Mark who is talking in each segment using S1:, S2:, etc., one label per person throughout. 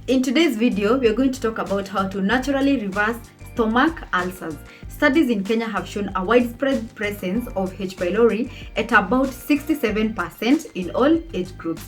S1: In today's video, we are going to talk about how to naturally reverse stomach ulcers. Studies in Kenya have shown a widespread presence of H. pylori at about 67% in all age groups.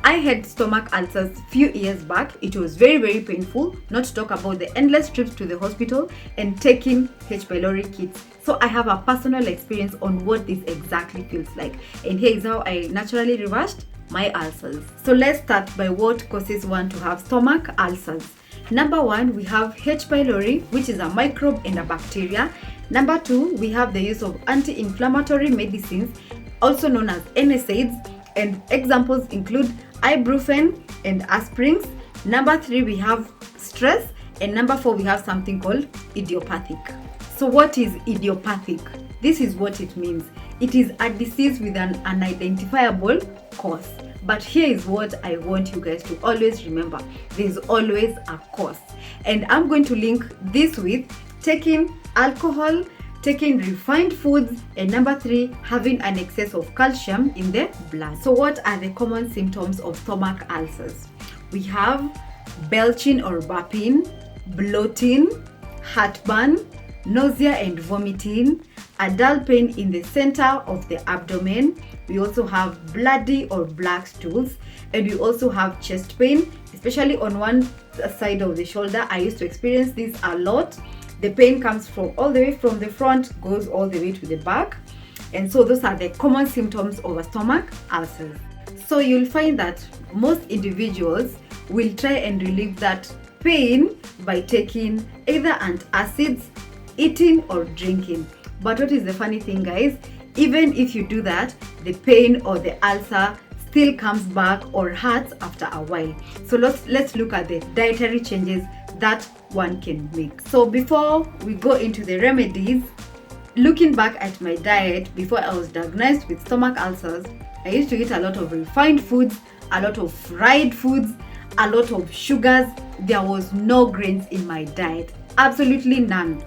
S1: I had stomach ulcers few years back. It was very painful, not to talk about the endless trips to the hospital and taking H. pylori kits. So I have a personal experience on what this exactly feels like. And here is how I naturally reversed my ulcers. So let's start by what causes one to have stomach ulcers. Number one, we have H. pylori, which is a microbe and a bacteria. Number two, we have the use of anti-inflammatory medicines, also known as NSAIDs, and examples include ibuprofen and aspirins. Number three, we have stress, and number four, we have something called idiopathic. So what is idiopathic? This is what it means. It is a disease with an unidentifiable cause. But here is what I want you guys to always remember. There's always a cause. And I'm going to link this with taking alcohol, taking refined foods, and number three, having an excess of calcium in the blood. So what are the common symptoms of stomach ulcers? We have belching or burping, bloating, heartburn, nausea and vomiting, a dull pain in the center of the abdomen. We also have bloody or black stools, and we also have chest pain, especially on one side of the shoulder. I used to experience this a lot. The pain comes from all the way from the front, goes all the way to the back. And so those are the common symptoms of a stomach ulcer. So you'll find that most individuals will try and relieve that pain by taking either antacids, eating or drinking. But what is the funny thing, guys? Even if you do that, the pain or the ulcer still comes back or hurts after a while. So let's look at the dietary changes that one can make. So before we go into the remedies, looking back at my diet before I was diagnosed with stomach ulcers, I used to eat a lot of refined foods, a lot of fried foods, a lot of sugars. There was no grains in my diet, absolutely none.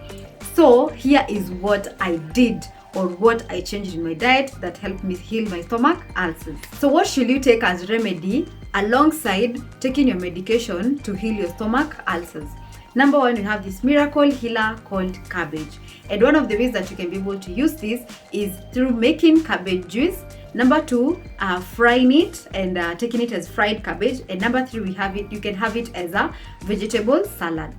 S1: So here is what I did, or what I changed in my diet that helped me heal my stomach ulcers. So what should you take as remedy alongside taking your medication to heal your stomach ulcers? Number one, you have this miracle healer called cabbage. And one of the ways that you can be able to use this is through making cabbage juice. Number two, frying it and taking it as fried cabbage. And number three, you can have it as a vegetable salad.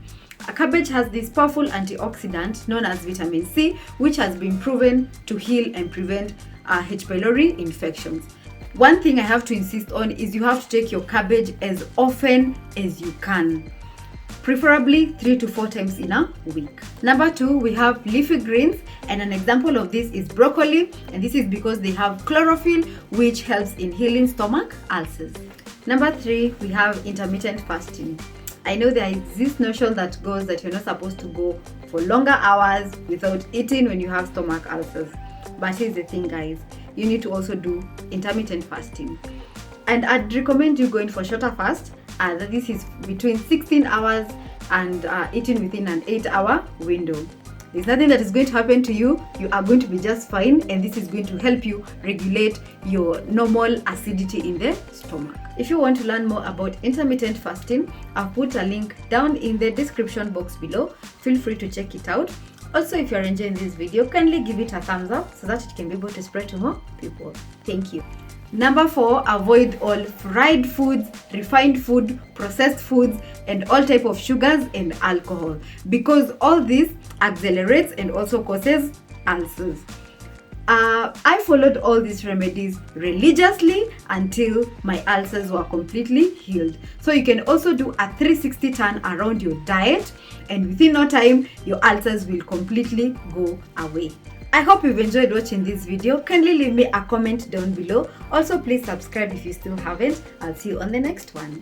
S1: A cabbage has this powerful antioxidant known as vitamin C, which has been proven to heal and prevent H. pylori infections. One thing I have to insist on is you have to take your cabbage as often as you can, preferably 3 to 4 times in a week. Number two, we have leafy greens, and an example of this is broccoli, and this is because they have chlorophyll, which helps in healing stomach ulcers. Number three, we have intermittent fasting. I know there is this notion that goes that you're not supposed to go for longer hours without eating when you have stomach ulcers. But here's the thing, guys. You need to also do intermittent fasting. And I'd recommend you going for shorter fast. That this is between 16 hours and eating within an 8-hour window. There's nothing that is going to happen to you. You are going to be just fine, and this is going to help you regulate your normal acidity in the stomach. If you want to learn more about intermittent fasting, I've put a link down in the description box below. Feel free to check it out. Also, if you're enjoying this video, kindly give it a thumbs up so that it can be able to spread to more people. Thank you. Number four, avoid all fried foods, refined food, processed foods, and all type of sugars and alcohol, because all this accelerates and also causes ulcers. I followed all these remedies religiously until my ulcers were completely healed. So you can also do a 360 turn around your diet, and within no time, your ulcers will completely go away. I hope you've enjoyed watching this video. Kindly leave me a comment down below. Also, please subscribe if you still haven't. I'll see you on the next one.